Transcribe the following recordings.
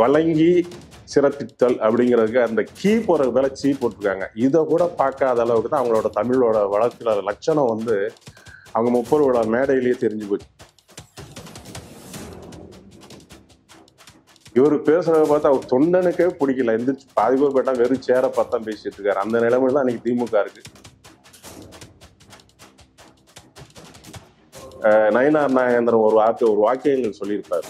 வழங்கி சிறப்பித்தல் அப்படிங்கிறதுக்கு அந்த கீ போறதுக்கு மேல சீ போட்டிருக்காங்க. இதை கூட பார்க்காத அளவுக்கு தான் அவங்களோட தமிழோட வளர்க்கிற லட்சணம் வந்து அவங்க 30 விழா மேடையிலேயே தெரிஞ்சு போச்சு. இவர் பேசுறத பார்த்தா அவர் தொண்டனுக்கே பிடிக்கல. எந்திரிச்சு பாதி பேர் போயிட்டா வெறும் சேரை பார்த்தா பேசிட்டு இருக்காரு. அந்த நிலைமையில தான் இன்னைக்கு திமுக இருக்கு. நயினார் நாகேந்திரன் ஒரு வாக்கியங்கள் சொல்லியிருப்பாரு.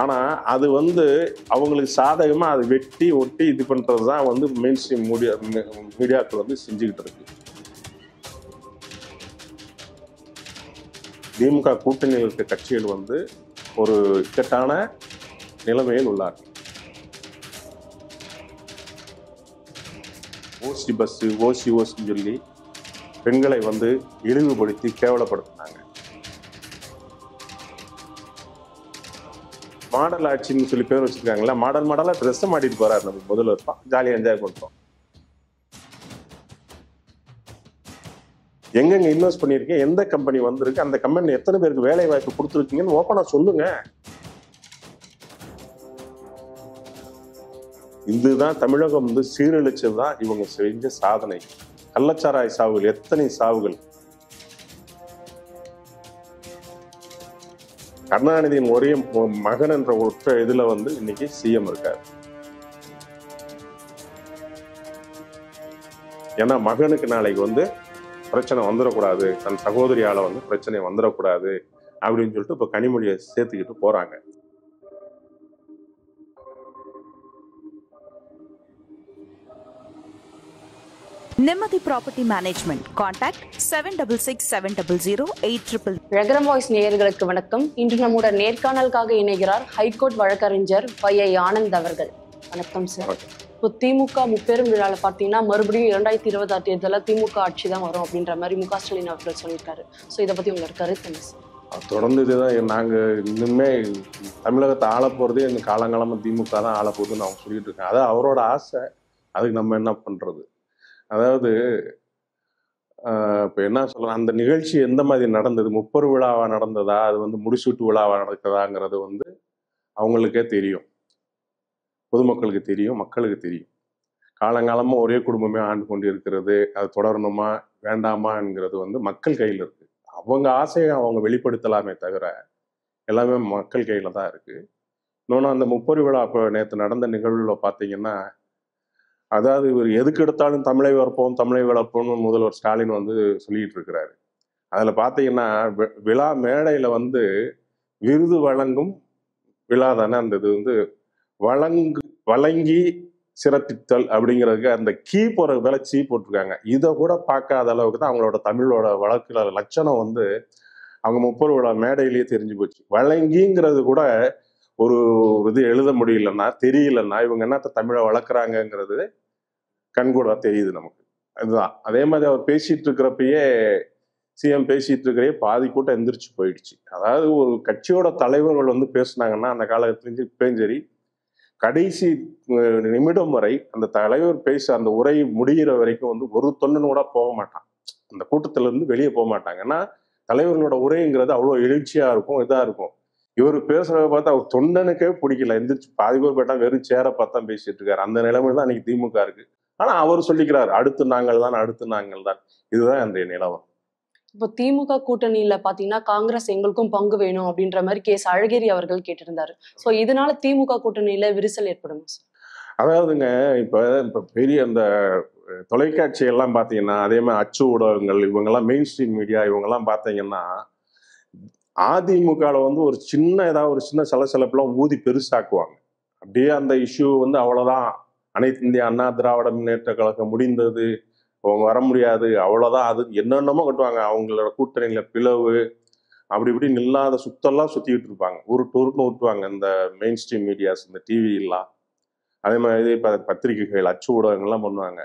ஆனா அது வந்து அவங்களுக்கு சாதகமா அது வெட்டி ஒட்டி இது பண்றதுதான் வந்து மெயின் ஸ்ட்ரீம் மீடியாக்கள் வந்து செஞ்சுக்கிட்டு இருக்கு. திமுக கூட்டணியில் இருக்க கட்சிகள் வந்து ஒரு இக்கட்டான நிலைமையில் உள்ளார். ஓசி பஸ் ஓசின்னு சொல்லி பெண்களை வந்து இழிவுபடுத்தி கேவலப்படுத்தினாங்க. மாடல் ஆட்சின்னு சொல்லி பேர் வச்சிருக்காங்கல்ல, மாடலா ட்ரெஸ் மாட்டிட்டு போறாரு நம்ம முதல்வர் தான். ஜாலியா என்ஜாய் பண்றோம். எங்கெங்க இன்வெஸ்ட் பண்ணிருக்கீங்க, எந்த கம்பெனி வந்திருக்கு, அந்த கம்பெனி எத்தனை பேருக்கு வேலை வாய்ப்பு கொடுத்துருக்கீங்கன்னு ஓப்பனா சொல்லுங்க. இதுதான் தமிழகம் வந்து சீரழிச்சதுதான் இவங்க செஞ்ச சாதனை. கள்ளச்சாராய சாவுகள், எத்தனை சாவுகள். கருணாநிதியின் ஒரே மகன் என்ற ஒற்ற இதுல வந்து இன்னைக்கு சிஎம் இருக்காரு. ஏன்னா மகனுக்கு நாளைக்கு வந்து பிரச்சனை வந்துடக்கூடாது, தன் சகோதரியால வந்து பிரச்சனை வந்துடக்கூடாது அப்படின்னு சொல்லிட்டு இப்ப கனிமொழியை சேர்த்துக்கிட்டு போறாங்க. நிம்மதி ப்ராப்பர்ட்டி மேனேஜ்மெண்ட். கான்டாக்ட் 7667008800. ரகரம் வாய்ஸ் நேயர்களுக்கு வணக்கம். இன்று நம்முடைய நேர்காணலுக்காக இணைகிறார் ஹைகோர்ட் வழக்கறிஞர் பையை ஆனந்த் அவர்கள். வணக்கம் சார். இப்போ திமுக முப்பெரும் விழாவில் பார்த்தீங்கன்னா மறுபடியும் 2026 தேர்தலில் திமுக ஆட்சி தான் வரும் அப்படின்ற மாதிரி மு.க. ஸ்டாலின் அவர்கள் சொல்லியிருக்காரு. ஸோ இதை பற்றி உங்களுக்கு கருத்து என்ன சார்? தொடர்ந்து இதுதான் நாங்கள் இன்னுமே தமிழகத்தை ஆள போறதே இந்த காலங்காலமாக திமுக தான் ஆள போகுதுன்னு அவங்க சொல்லிட்டு இருக்காங்க. அதான் அவரோட ஆசை. அதுக்கு நம்ம என்ன பண்றது? அதாவது இப்போ என்ன சொல்லலாம், அந்த நிகழ்ச்சி எந்த மாதிரி நடந்தது, முப்பெரும் விழாவா நடந்ததா, அது வந்து முடிசூட்டு விழாவா நடக்குதாங்கிறது வந்து அவங்களுக்கே தெரியும், பொதுமக்களுக்கு தெரியும், மக்களுக்கு தெரியும். காலங்காலமாக ஒரே குடும்பமே ஆண்டு கொண்டு இருக்கிறது, அது தொடரணுமா வேண்டாமாங்கிறது வந்து மக்கள் கையில் இருக்கு. அவங்க ஆசையை அவங்க வெளிப்படுத்தலாமே தவிர எல்லாமே மக்கள் கையில தான் இருக்கு. இன்னொன்று, அந்த முப்பெரும் விழா இப்போ நேற்று நடந்த நிகழ்வில் பார்த்தீங்கன்னா, அதாவது இவர் எதுக்கு எடுத்தாலும் தமிழை வளர்ப்போம்னு முதல்வர் ஸ்டாலின் வந்து சொல்லிட்டு இருக்கிறாரு. அதுல பாத்தீங்கன்னா விழா மேடையில வந்து விருது வழங்கும் விழா தானே அந்த இது வந்து வழங்கி சிறப்பித்தல் அப்படிங்கிறதுக்கு அந்த கீ போறதுக்கு மேல சீ போட்டிருக்காங்க. இதை கூட பார்க்காத அளவுக்கு தான் அவங்களோட தமிழோட வளர்க்கிற லட்சணம் வந்து அவங்க 30 விழா மேடையிலேயே தெரிஞ்சு போச்சு. வழங்கிங்கிறது கூட ஒரு இது எழுத முடியலன்னா, தெரியலன்னா இவங்க என்னத்த தமிழை வளர்க்குறாங்கங்கிறது கண்கூடா தெரியுது நமக்கு. அதுதான். அதே மாதிரி அவர் பேசிட்டு இருக்கிறப்பயே, சிஎம் பேசிட்டு இருக்கிறே பாதி கூட்டம் எந்திரிச்சு போயிடுச்சு. அதாவது ஒரு கட்சியோட தலைவர்கள் வந்து பேசுனாங்கன்னா அந்த காலத்துல இப்பயும் சரி, கடைசி நிமிடம் வரை அந்த தலைவர் பேச அந்த உரை முடிகிற வரைக்கும் வந்து ஒரு தொண்டன் கூட போக மாட்டான். அந்த கூட்டத்துல இருந்து வெளியே போக மாட்டாங்க. ஏன்னா தலைவர்களோட உரைங்கிறது அவ்வளவு எழுச்சியா இருக்கும், இதா இருக்கும். இவர் பேசுறத பார்த்தா அவர் தொண்டனுக்கே பிடிக்கல. எந்திரிச்சு பாதி பேர் போயிட்டா வெறும் சேரை பார்த்தா பேசிட்டு இருக்காரு. அந்த நிலைமையில தான் இன்னைக்கு திமுக இருக்கு. ஆனா அவர் சொல்லிக்கிறார், அடுத்து நாங்கள் தான். இதுதான் அந்த நிலவரம். இப்போ திமுக கூட்டணியில பாத்தீங்கன்னா காங்கிரஸ் எங்களுக்கும் பங்கு வேணும் அப்படின்ற மாதிரி அழகிரி அவர்கள் கேட்டிருந்தாரு. சோ இதனால திமுக கூட்டணியில விரிசல் ஏற்படும். அதாவதுங்க, இப்ப பெரிய அந்த தொலைக்காட்சி எல்லாம் பாத்தீங்கன்னா, அதே மாதிரி அச்சு ஊடகங்கள், இவங்கெல்லாம் மெயின் ஸ்ட்ரீம் மீடியா, இவங்கெல்லாம் பாத்தீங்கன்னா அதிமுகவில் வந்து ஒரு சின்ன சலசலப்புலாம் ஊதி பெருசாக்குவாங்க. அப்படியே அந்த இஷ்யூ வந்து அவ்வளவுதான், அனைத்து இந்திய அண்ணா திராவிட முன்னேற்ற கழகம் முடிந்தது, அவங்க வர முடியாது, அவ்வளவுதான். அது என்னென்னமோ கட்டுவாங்க. அவங்களோட கூட்டணியில பிளவு அப்படி இப்படின்னு இல்லாத சுத்தெல்லாம் சுத்திக்கிட்டு இருப்பாங்க. உருட்டுன்னு ஊட்டுவாங்க இந்த மெயின் ஸ்ட்ரீம் மீடியாஸ், இந்த டிவி எல்லாம். அதே மாதிரி பத்திரிகைகள், அச்சு ஊடகங்கள்லாம் பண்ணுவாங்க.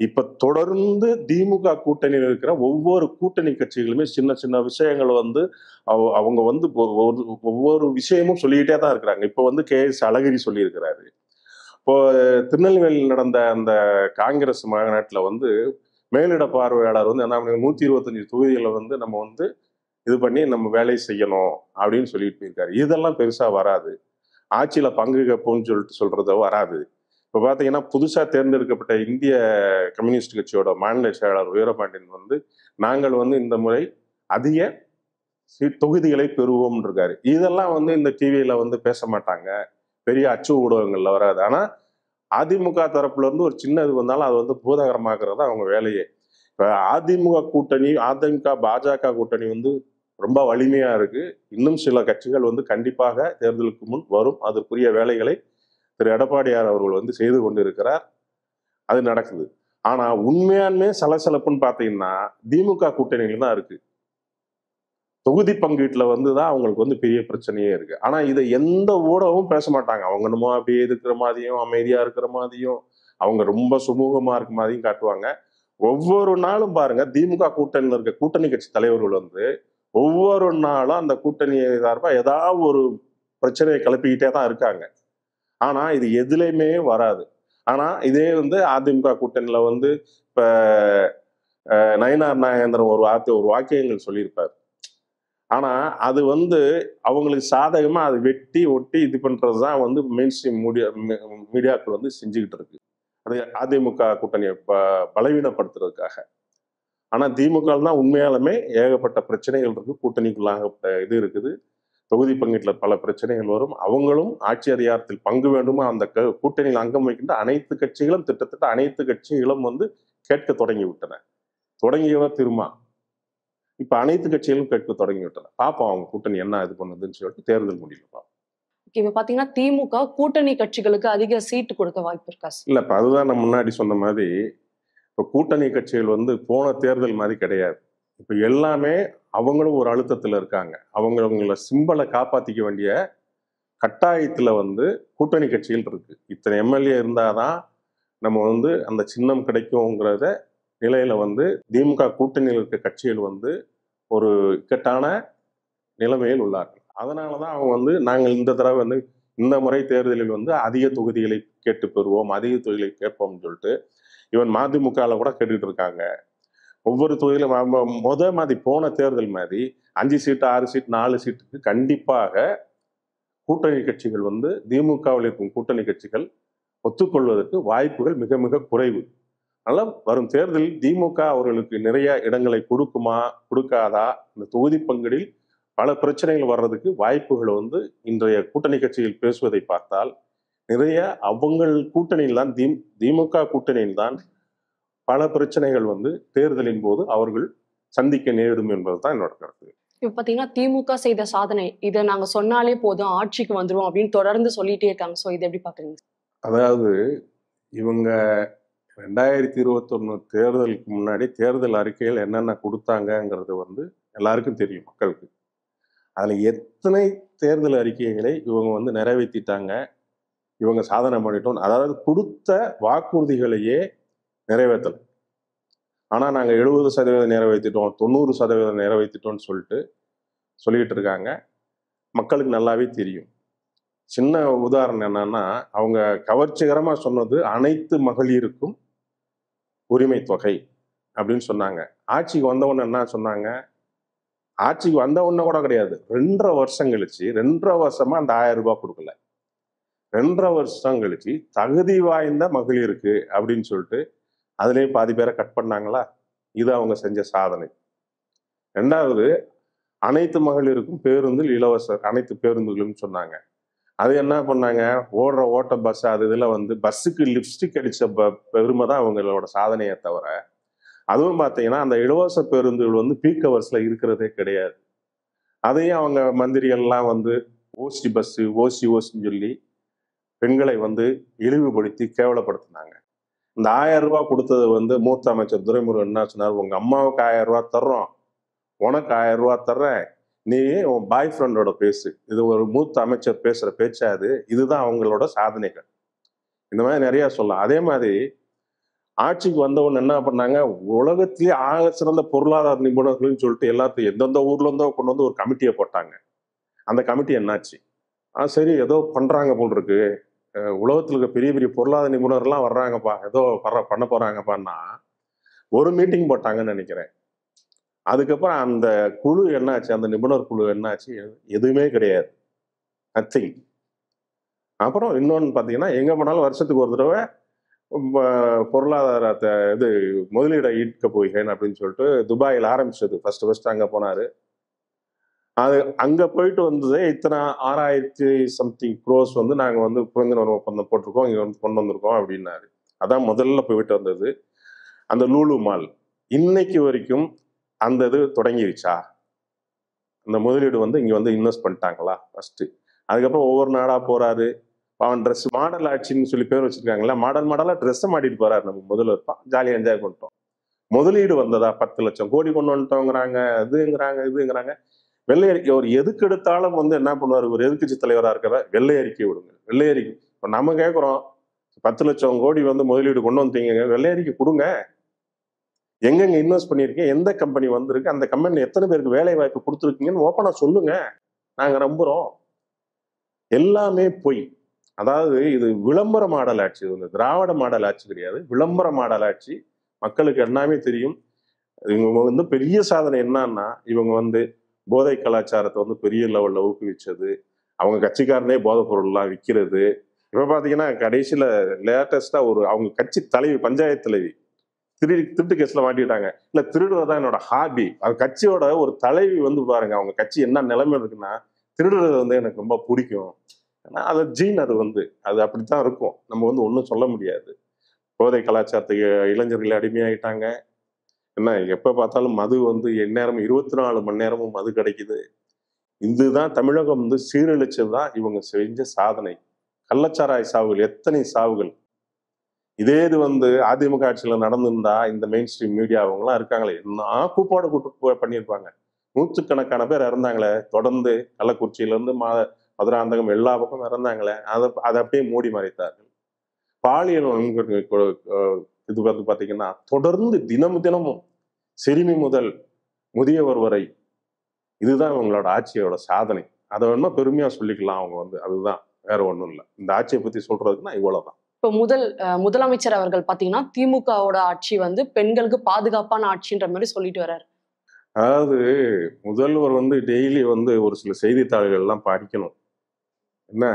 இப்ப தொடர்ந்து திமுக கூட்டணியில் இருக்கிற ஒவ்வொரு கூட்டணி கட்சிகளுமே சின்ன சின்ன விஷயங்கள் வந்து அவங்க வந்து ஒவ்வொரு விஷயமும் சொல்லிக்கிட்டே தான் இருக்கிறாங்க. இப்ப வந்து கே.எஸ். அழகிரி சொல்லியிருக்கிறாரு. இப்போ திருநெல்வேலியில் நடந்த அந்த காங்கிரஸ் மாநாட்டில் வந்து மேலிட பார்வையாளர் வந்து என்ன 125 தொகுதிகளை வந்து நம்ம வந்து இது பண்ணி நம்ம வேலை செய்யணும் அப்படின்னு சொல்லிட்டு போயிருக்காரு. இதெல்லாம் பெருசா வராது. ஆட்சியில பங்கு கேட்போம்னு சொல்றதோ வராது. இப்ப பாத்தீங்கன்னா புதுசா தேர்ந்தெடுக்கப்பட்ட இந்திய கம்யூனிஸ்ட் கட்சியோட மாநில செயலாளர் வீரபாண்டியன் வந்து நாங்கள் வந்து இந்த முறை அதிக தொகுதிகளை பெறுவோம் இருக்காரு. இதெல்லாம் வந்து இந்த டிவியில வந்து பேச மாட்டாங்க, பெரிய அச்சு ஊடகங்கள்ல வராது. ஆனா அதிமுக தரப்புல இருந்து ஒரு சின்ன இது வந்தாலும் அது வந்து பூதகரமாக்குறது அவங்க வேலையே. இப்ப அதிமுக கூட்டணி, அதிமுக பாஜக கூட்டணி வந்து ரொம்ப வலிமையா இருக்கு. இன்னும் சில கட்சிகள் வந்து கண்டிப்பாக தேர்தலுக்கு முன் வரும். அதற்குரிய வேலைகளை திரு எடப்பாடியார் அவர்கள் வந்து செய்து கொண்டிருக்கிறார். அது நடக்குது. ஆனா உண்மையாலுமே சலசலப்புன்னு பாத்தீங்கன்னா திமுக கூட்டணியில தான் இருக்கு. தொகுதி பங்கீட்டுல வந்துதான் அவங்களுக்கு வந்து பெரிய பிரச்சனையே இருக்கு. ஆனா இதை எந்த ஊடகமும் பேச மாட்டாங்க. அவங்க என்னமோ அப்படியே இருக்கிற மாதிரியும், அமைதியா இருக்கிற மாதிரியும், அவங்க ரொம்ப சுமூகமா இருக்க மாதிரியும் காட்டுவாங்க. ஒவ்வொரு நாளும் பாருங்க, திமுக கூட்டணியில் இருக்க கூட்டணி கட்சி தலைவர்கள் வந்து ஒவ்வொரு நாளும் அந்த கூட்டணி சார்பா ஏதாவது ஒரு பிரச்சனையை கிளப்பிக்கிட்டே தான் இருக்காங்க. ஆனா இது எதுலையுமே வராது. ஆனா இதே வந்து அதிமுக கூட்டணியில வந்து இப்ப நயினார் நாகேந்திரன் ஒரு வாக்கியங்கள் சொல்லியிருப்பார். ஆனா அது வந்து அவங்களுக்கு சாதகமா அதை வெட்டி ஒட்டி இது பண்றதுதான் வந்து மெயின் ஸ்ட்ரீம் மீடியாக்கள் வந்து செஞ்சுக்கிட்டு இருக்கு. அது அதிமுக கூட்டணியை பலவீனப்படுத்துறதுக்காக. ஆனா திமுக தான் உண்மையாலுமே ஏகப்பட்ட பிரச்சனைகள் இருக்கு. கூட்டணிக்குள்ளாகப்பட்ட இது இருக்குது. தொகுதி பங்கீட்டுல பல பிரச்சனைகள் வரும். அவங்களும் ஆட்சி அதிகாரத்தில் பங்கு வேண்டுமா அந்த கூட்டணியில் அங்கம் வைக்கின்ற அனைத்து கட்சிகளும் திட்டத்தட்ட அனைத்து கட்சிகளும் வந்து கேட்க தொடங்கி விட்டன. தொடங்கியவர் திருமா. இப்ப அனைத்து கட்சிகளும் கேட்க தொடங்கி விட்டன. பார்ப்போம் அவங்க கூட்டணி என்ன இது பண்ணுதுன்னு சொல்லிட்டு தேர்தல் முடியல பார்ப்போம். இப்ப பாத்தீங்கன்னா திமுக கூட்டணி கட்சிகளுக்கு அதிக சீட்டு கொடுக்க வாய்ப்பு இருக்கா? இல்ல இப்ப அதுதான் நான் முன்னாடி சொன்ன மாதிரி, இப்ப கூட்டணி கட்சிகள் வந்து போன தேர்தல் மாதிரி கிடையாது. இப்ப எல்லாமே அவங்களும் ஒரு அழுத்தத்துல இருக்காங்க. அவங்கள சிம்பலை காப்பாத்திக்க வேண்டிய கட்டாயத்துல வந்து கூட்டணி கட்சிகள் இருக்கு. இத்தனை எம்எல்ஏ இருந்தாதான் நம்ம வந்து அந்த சின்னம் கிடைக்கும்ங்கிறத நிலையில வந்து திமுக கூட்டணியில் இருக்க கட்சிகள் வந்து ஒரு இக்கட்டான நிலைமையில் உள்ளார்கள். அதனாலதான் அவங்க வந்து நாங்கள் இந்த தடவை வந்து இந்த முறை தேர்தலில் வந்து அதிக தொகுதிகளை கேட்டு பெறுவோம், அதிக தொகுதிகளை கேட்போம்னு சொல்லிட்டு இவன் மதிமுகல கூட கேட்டுட்டு இருக்காங்க. ஒவ்வொரு தொகுதியிலும் மாதிரி போன தேர்தல் மாதிரி 5 சீட்டு 6 சீட் 4 சீட்டுக்கு கண்டிப்பாக கூட்டணி கட்சிகள் வந்து திமுகவில் இருக்கும் கூட்டணி கட்சிகள் ஒத்துக்கொள்வதற்கு வாய்ப்புகள் மிக மிக குறைவு. அதனால வரும் தேர்தலில் திமுக அவர்களுக்கு நிறைய இடங்களை கொடுக்குமா கொடுக்காதா, இந்த தொகுதி பங்கீடில் பல பிரச்சனைகள் வர்றதுக்கு வாய்ப்புகள் வந்து இன்றைய கூட்டணி கட்சிகள் பேசுவதை பார்த்தால் நிறைய அவங்கள் கூட்டணியில் தான் திமுக கூட்டணியில் தான் பல பிரச்சனைகள் வந்து தேர்தலின் போது அவர்கள் சந்திக்க நேரிடும் என்பதுதான் என்னோட கருத்து. இப்ப பாத்தீங்கன்னா திமுக செய்த சாதனை இதை நாங்க சொன்னாலே போதும் ஆட்சிக்கு வந்துரும் அப்படின்னு தொடர்ந்து சொல்லிட்டே இருக்காங்க. சோ இதை எப்படி பாக்குறீங்க? அதாவது இவங்க 2021 தேர்தலுக்கு முன்னாடி தேர்தல் அறிக்கைகள் என்னென்ன கொடுத்தாங்கங்கிறது வந்து எல்லாருக்கும் தெரியும் மக்களுக்கு. அதுல எத்தனை தேர்தல் அறிக்கைகளை இவங்க வந்து நிறைவேற்றிட்டாங்க, இவங்க சாதனை பண்ணிட்டோம். அதாவது கொடுத்த வாக்குறுதிகளையே நிறைவேற்றல. ஆனா நாங்க 70% நிறைவேற்றிட்டோம், 90% நிறைவேற்றிட்டோம்னு சொல்லிட்டு இருக்காங்க. மக்களுக்கு நல்லாவே தெரியும். சின்ன உதாரணம் என்னன்னா, அவங்க கவர்ச்சிகரமா சொன்னது அனைத்து மகளிருக்கும் உரிமை தொகை அப்படின்னு சொன்னாங்க. ஆட்சிக்கு வந்தவொன்னு என்ன சொன்னாங்க? ஆட்சிக்கு வந்தவொன்னு கூட கிடையாது, 2.5 வருஷம் கழிச்சு 2.5 வருஷமா அந்த 1000 ரூபாய் கொடுக்கல. 2.5 வருஷம் கழிச்சு தகுதி வாய்ந்த மகளிருக்கு அப்படின்னு சொல்லிட்டு அதுலயும் பாதி பேரை கட் பண்ணாங்களா? இது அவங்க செஞ்ச சாதனை. 2வது, அனைத்து மகளிருக்கும் பேருந்தில் இலவச அனைத்து பேருந்துகளும் சொன்னாங்க. அது என்ன பண்ணாங்க? ஓட்ட பஸ் அது இதுல வந்து பஸ்ஸுக்கு லிப்ஸ்டிக் அடிச்ச பெருமை தான் அவங்களோட சாதனையை தவிர, அதுவும் பார்த்தீங்கன்னா அந்த இலவச பேருந்துகள் வந்து பீக் ஹவர்ஸ்ல இருக்கிறதே கிடையாது. அதையும் அவங்க மந்திரிகள்லாம் வந்து ஓசி பஸ் ஓசின்னு சொல்லி பெண்களை வந்து இழிவுபடுத்தி கேவலப்படுத்தினாங்க. இந்த 1000 ரூபாய் கொடுத்தது வந்து மூத்த அமைச்சர் துரைமுருகன் என்ன சொன்னார்? உங்க அம்மாவுக்கு 1000 ரூபாய் தர்றோம், உனக்கு 1000 ரூபாய் தர்றேன், நீ உன் பாய் ஃப்ரெண்டோட பேசு. இது ஒரு மூத்த அமைச்சர் பேசுற பேச்சாது. இதுதான் அவங்களோட சாதனைகள். இந்த மாதிரி நிறைய சொல்லலாம். அதே மாதிரி ஆட்சிக்கு வந்தவொன்னு என்ன பண்ணாங்க? உலகத்திலேயே ஆக சிறந்த பொருளாதார நிபுணர்கள்னு சொல்லிட்டு எல்லாத்தையும் எந்தெந்த ஊர்ல இருந்தோ கொண்டு வந்து ஒரு கமிட்டியை போட்டாங்க. அந்த கமிட்டி என்னாச்சு? சரி ஏதோ பண்றாங்க போல் இருக்கு, உலகத்துல இருக்க பெரிய பெரிய பொருளாதார நிபுணர்லாம் வர்றாங்கப்பா, ஏதோ பண்ண போறாங்கப்பான்னா ஒரு மீட்டிங் போட்டாங்கன்னு நினைக்கிறேன். அதுக்கப்புறம் அந்த குழு என்னாச்சு? அந்த நிபுணர் குழு என்னாச்சு? எதுவுமே கிடையாது. நத்திங். அப்புறம் இன்னொன்று பார்த்தீங்கன்னா எங்கே போனாலும் வருஷத்துக்கு ஒரு தடவை பொருளாதாரத்தை முதலீடை ஈர்க்க போகிறேன் அப்படின்னு சொல்லிட்டு துபாயில் ஆரம்பிச்சது ஃபர்ஸ்ட் அங்கே போனார். அது அங்கே போயிட்டு வந்ததே இத்தனை 6000 சம்திங் க்ரோஸ் வந்து நாங்கள் வந்து புரிந்துணர்வு ஒப்பந்தம் போட்டிருக்கோம், இங்கே வந்து கொண்டு வந்திருக்கோம் அப்படின்னாரு. அதான் முதல்ல போயிட்டு வந்தது அந்த லூலு மால். இன்னைக்கு வரைக்கும் அந்த இது தொடங்கிருச்சா? அந்த முதலீடு வந்து இங்கே வந்து இன்வெஸ்ட் பண்ணிட்டாங்களா ஃபர்ஸ்ட்? அதுக்கப்புறம் ஒவ்வொரு நாடாக போறாரு. அவன் ட்ரெஸ் மாடல் ஆட்சின்னு சொல்லி பேர் வச்சிருக்காங்களா, மாடலாக ட்ரெஸ்ஸை மாட்டிட்டு போறாரு. நம்ம முதல்வர் ஜாலியாக என்ஜாய் பண்ணிட்டோம். முதலீடு வந்ததா? 10 லட்சம் கோடி கொண்டு வந்துட்டோங்கிறாங்க, இதுங்கிறாங்க. வெள்ளை அறிக்கை அவர் எதுக்கு எடுத்தாலும் வந்து என்ன பண்ணுவார், ஒரு எதிர்கட்சி தலைவராக இருக்கிற வெள்ளை அறிக்கை விடுங்க, வெள்ளை அறிக்கை. இப்போ நம்ம கேட்குறோம் 10 லட்சம் கோடி வந்து முதலீடு கொண்டு வந்தீங்க, வெள்ளை அறிக்கை கொடுங்க. எங்கெங்க இன்வெஸ்ட் பண்ணியிருக்கீங்க, எந்த கம்பெனி வந்திருக்கு, அந்த கம்பெனியில் எத்தனை பேருக்கு வேலை வாய்ப்பு கொடுத்துருக்கீங்கன்னு ஓப்பனாக சொல்லுங்க, நாங்கள் நம்புகிறோம். எல்லாமே பொய். அதாவது இது விளம்பர மாடல் ஆட்சி, இது திராவிட மாடல் ஆட்சி கிடையாது, விளம்பர மாடல் ஆட்சி. மக்களுக்கு எல்லாமே தெரியும். இவங்க வந்து பெரிய சாதனை என்னன்னா, இவங்க வந்து போதை கலாச்சாரத்தை வந்து பெரிய லெவலில் ஊக்குவிச்சது, அவங்க கட்சிக்காரனே போதைப் பொருள்லாம் விற்கிறது. இப்போ பார்த்தீங்கன்னா கடைசியில் லேட்டஸ்டாக அவங்க கட்சி தலைவி, பஞ்சாயத்து தலைவி திருட்டு கேஸில் மாட்டிட்டாங்க. இல்லை, திருடுறதான் என்னோட ஹாபி. அது கட்சியோட ஒரு தலைவி வந்து பாருங்க, அவங்க கட்சி என்ன நிலைமை இருக்குன்னா, திருடுறது வந்து எனக்கு ரொம்ப பிடிக்கும். ஏன்னா அது ஜீன், அது அப்படித்தான் இருக்கும். நம்ம வந்து ஒன்றும் சொல்ல முடியாது. போதை கலாச்சாரத்துக்கு இளைஞர்கள் அடிமையாயிட்டாங்க. என்ன எப்போ பார்த்தாலும் மது வந்து எந்நேரமும் 24 மணி நேரமும் மது கிடைக்குது. இதுதான் தமிழகம் வந்து சீரழிச்சது தான் இவங்க செஞ்ச சாதனை. கள்ளச்சாராய சாவுகள், எத்தனை சாவுகள். இதே இது வந்து அதிமுக ஆட்சியில் நடந்திருந்தா இந்த மெயின் ஸ்ட்ரீம் மீடியா அவங்களாம் இருக்காங்களே, என்ன கூப்பாடு கூட்டு பண்ணியிருப்பாங்க. 100கணக்கான பேர் இறந்தாங்களே தொடர்ந்து. கள்ளக்குறிச்சியிலேருந்து மதுராந்தகம் எல்லா பக்கம் இறந்தாங்களே, அதை அப்படியே மூடி மறைத்தார்கள். பாலியல் இது வந்து பார்த்தீங்கன்னா தொடர்ந்து தினமும் சிறுமி முதல் முதியவர் வரை, இதுதான் இவங்களோட ஆட்சியோட சாதனை. அதை வேணுமா பெருமையா சொல்லிக்கலாம். அவங்க வந்து அதுதான், வேற ஒன்றும் இல்லை. இந்த ஆட்சியை பத்தி சொல்றதுக்குன்னா இவ்வளவுதான். இப்போ முதலமைச்சர் அவர்கள் பாத்தீங்கன்னா திமுகவோட ஆட்சி வந்து பெண்களுக்கு பாதுகாப்பான ஆட்சின்ற மாதிரி சொல்லிட்டு வர்றாரு. அதாவது முதல்வர் வந்து டெய்லி வந்து ஒரு சில செய்தித்தாள்கள் எல்லாம் படிக்கணும். என்ன,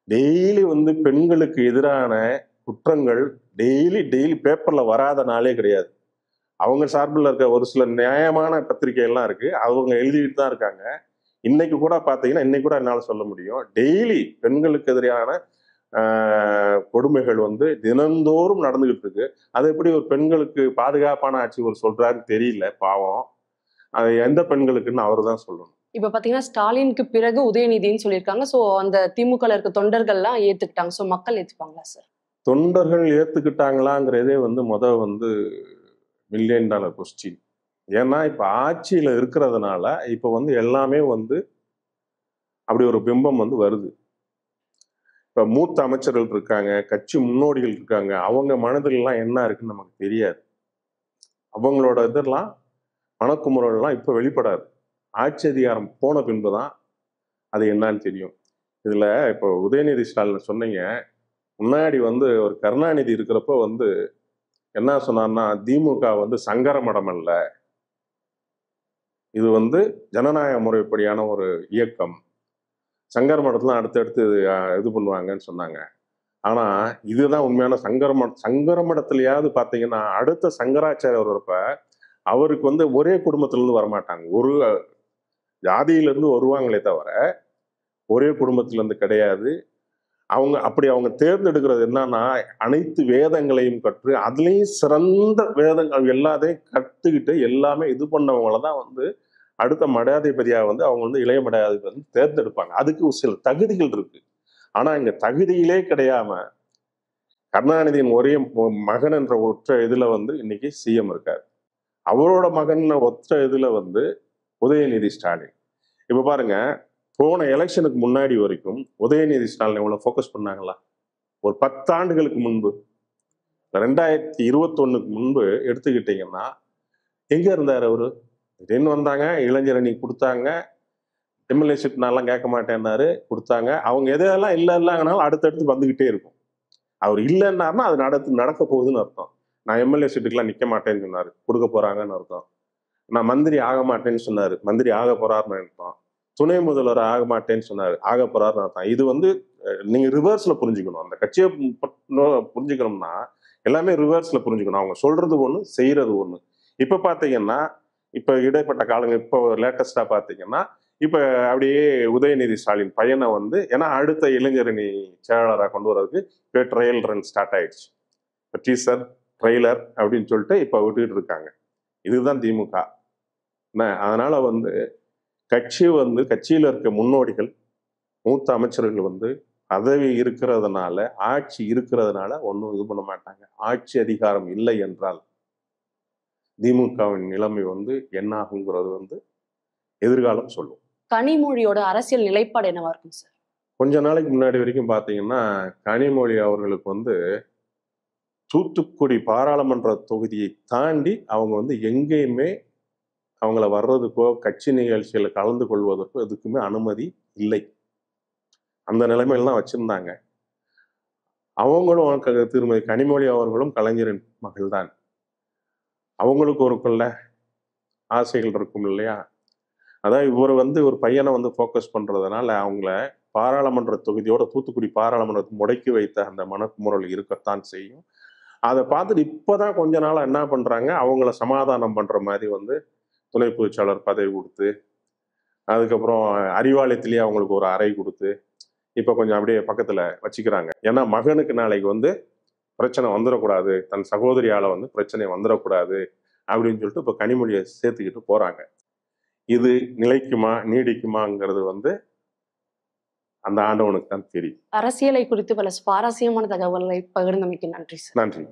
டெய்லி வந்து பெண்களுக்கு எதிரான குற்றங்கள் டெய்லி பேப்பர்ல வராத நாளே கிடையாது. அவங்க சார்பில் இருக்க ஒரு சில நியாயமான பத்திரிகை எல்லாம் இருக்கு, அவங்க எழுதிட்டு தான் இருக்காங்க. இன்னைக்கு கூட பார்த்தீங்கன்னா, இன்னைக்கு கூட என்னால் சொல்ல முடியும், டெய்லி பெண்களுக்கு எதிரான கொடுமைகள் வந்து தினந்தோறும் நடந்துகிட்டு இருக்கு. அது எப்படி ஒரு பெண்களுக்கு பாதுகாப்பான ஆட்சி ஒரு சொல்றாருன்னு தெரியல, பாவம். அது எந்த பெண்களுக்குன்னு அவரு தான் சொல்லணும். இப்ப பாத்தீங்கன்னா ஸ்டாலினுக்கு பிறகு உதயநிதினு சொல்லியிருக்காங்க. சோ அந்த திமுக இருக்க தொண்டர்கள்லாம் ஏத்துக்கிட்டாங்க. சோ மக்கள் ஏத்துப்பாங்களா சார்? தொண்டர்கள் ஏத்துக்கிட்டாங்களாங்கிறதே வந்து வந்து $1 மில்லியன் கொஸ்டின். ஏன்னா இப்ப ஆட்சியில இருக்கிறதுனால இப்ப வந்து எல்லாமே வந்து அப்படி ஒரு பிம்பம் வந்து வருது. இப்ப மூத்த அமைச்சர்கள் இருக்காங்க, கட்சி முன்னோடிகள் இருக்காங்க, அவங்க மனதிலெல்லாம் என்ன இருக்குன்னு நமக்கு தெரியாது. அவங்களோட இதெல்லாம் மனக்குமுறலாம் இப்ப வெளிப்படாது. ஆட்சி அதிகாரம் போன பின்புதான் அது என்னன்னு தெரியும். இதுல இப்போ உதயநிதி ஸ்டாலின் சொன்னீங்க, முன்னாடி வந்து ஒரு கருணாநிதி இருக்கிறப்ப வந்து என்ன சொன்னார்னா, திமுக வந்து சங்கர மடம் அல்ல, இது வந்து ஜனநாயக முறைப்படியான ஒரு இயக்கம், சங்கர மடத்துல அடுத்தடுத்து இது பண்ணுவாங்கன்னு சொன்னாங்க. ஆனா இதுதான் உண்மையான சங்கர மடத்திலேயாவது பார்த்தீங்கன்னா, அடுத்த சங்கராச்சாரியர் வரப்ப அவருக்கு வந்து ஒரே குடும்பத்திலிருந்து வரமாட்டாங்க, ஒரு ஜாதியிலிருந்து வருவாங்களே தவிர ஒரே குடும்பத்திலிருந்து கிடையாது. அவங்க தேர்ந்தெடுக்கிறது என்னன்னா, அனைத்து வேதங்களையும் கற்று அதுலேயும் சிறந்த வேதங்கள் எல்லாத்தையும் கற்றுக்கிட்டு எல்லாமே இது பண்ணவங்கள தான் வந்து அடுத்த மடாதிபதியாக வந்து அவங்க வந்து இளைய மடாதிபதி வந்து தேர்ந்தெடுப்பாங்க. அதுக்கு சில தகுதிகள் இருக்கு. ஆனா இங்க தகுதியிலே கிடையாம கருணாநிதியின் ஒரே மகன் என்ற ஒற்ற இதுல வந்து இன்னைக்கு சிஎம் இருக்காரு. அவரோட மகன் ஒற்ற இதுல வந்து உதயநிதி ஸ்டாலின். இப்ப பாருங்க, போன எலெக்ஷனுக்கு முன்னாடி வரைக்கும் உதயநிதி ஸ்டாலின் எவ்வளவு ஃபோக்கஸ் பண்ணாங்களா? ஒரு 10 ஆண்டுகளுக்கு முன்பு, 2021க்கு முன்பு எடுத்துக்கிட்டீங்கன்னா எங்க இருந்தாரு அவரு? திடீர்னு வந்தாங்க, இளைஞரணி கொடுத்தாங்க, எம்எல்ஏ சீட் நான்லாம் கேட்க மாட்டேன்னாரு, கொடுத்தாங்க. அவங்க எதெல்லாம் இல்லைன்னாலும் அடுத்தடுத்து வந்துகிட்டே இருக்கும். அவர் இல்லைன்னாருன்னா அது நடக்க போகுதுன்னு அர்த்தம். நான் எம்எல்ஏ சீட்டுக்கெல்லாம் நிற்க மாட்டேன்னு சொன்னாரு, கொடுக்க போறாங்கன்னு அர்த்தம். நான் மந்திரி ஆக மாட்டேன்னு சொன்னாரு, மந்திரி ஆக போறாருன்னு அர்த்தம். துணை முதல்வர் ஆக மாட்டேன்னு சொன்னாரு, ஆக போறாருன்னு அர்த்தம். இது வந்து நீங்க ரிவர்ஸ்ல புரிஞ்சுக்கணும். அந்த கட்சியை புரிஞ்சுக்கணும்னா எல்லாமே ரிவர்ஸ்ல புரிஞ்சுக்கணும். அவங்க சொல்றது ஒண்ணு, செய்யறது ஒண்ணு. இப்ப பாத்தீங்கன்னா, இப்ப இடைப்பட்ட காலங்கள், இப்போ லேட்டஸ்டா பாத்தீங்கன்னா, இப்ப அப்படியே உதயநிதி ஸ்டாலின் பையனை வந்து, ஏன்னா அடுத்த இளைஞரணி செயலாளராக கொண்டு வர்றதுக்கு இப்போ ட்ரையல் ரன் ஸ்டார்ட் ஆயிடுச்சு. இப்போ டீசர், ட்ரெய்லர் அப்படின்னு சொல்லிட்டு இப்போ விட்டுக்கிட்டு இருக்காங்க. இதுதான் திமுக. அதனால வந்து கட்சி வந்து, கட்சியில இருக்க முன்னோடிகள், மூத்த அமைச்சர்கள் வந்து பதவி இருக்கிறதுனால, ஆட்சி இருக்கிறதுனால ஒன்றும் இது பண்ண மாட்டாங்க. ஆட்சி அதிகாரம் இல்லை என்றால் திமுகவின் நிலைமை வந்து என்ன ஆகுங்கிறது வந்து எதிர்காலம் சொல்லும். கனிமொழியோட அரசியல் நிலைப்பாடு என்னவா இருக்கும் சார்? கொஞ்ச நாளைக்கு முன்னாடி வரைக்கும் பாத்தீங்கன்னா, கனிமொழி அவர்களுக்கு வந்து தூத்துக்குடி பாராளுமன்ற தொகுதியை தாண்டி அவங்க வந்து எங்கேயுமே அவங்கள வர்றதுக்கோ, கட்சி நிகழ்ச்சிகளை கலந்து கொள்வதற்கோ எதுக்குமே அனுமதி இல்லை. அந்த நிலைமையில தான் வச்சிருந்தாங்க. அவங்களும் திருமதி கனிமொழி அவர்களும் கலைஞரின் மகள் தான். அவங்களுக்கு ஒருக்குள்ள ஆசைகள் இருக்கும் இல்லையா? அதாவது இவர் வந்து ஒரு பையனை வந்து ஃபோக்கஸ் பண்றதுனால அவங்கள பாராளுமன்ற தொகுதியோட தூத்துக்குடி பாராளுமன்றத்தை முடக்கி வைத்த அந்த மனக்குமுறல் இருக்கத்தான் செய்யும். அதை பார்த்துட்டு இப்போதான் கொஞ்ச நாளா என்ன பண்றாங்க, அவங்கள சமாதானம் பண்ற மாதிரி வந்து துணை பொதுச்செயலாளர் பதவி கொடுத்து, அதுக்கப்புறம் அறிவாலயத்திலேயே அவங்களுக்கு ஒரு அறை கொடுத்து, இப்போ கொஞ்சம் அப்படியே பக்கத்துல வச்சுக்கிறாங்க. ஏன்னா மகனுக்கு நாளைக்கு வந்து பிரச்சனை வந்துடக்கூடாது, தன் சகோதரியால வந்து பிரச்சனை வந்துடக்கூடாது அப்படின்னு சொல்லிட்டு இப்போ கனிமொழியை சேர்த்துக்கிட்டு போறாங்க. இது நிலைக்குமா, நீடிக்குமாங்கிறது வந்து அந்த ஆண்டவனுக்கு தான் தெரியும். அரசியலை குறித்து பல சுவாரஸ்யமான தகவல்களை பகிர்ந்தமைக்கு நன்றி சார். நன்றி.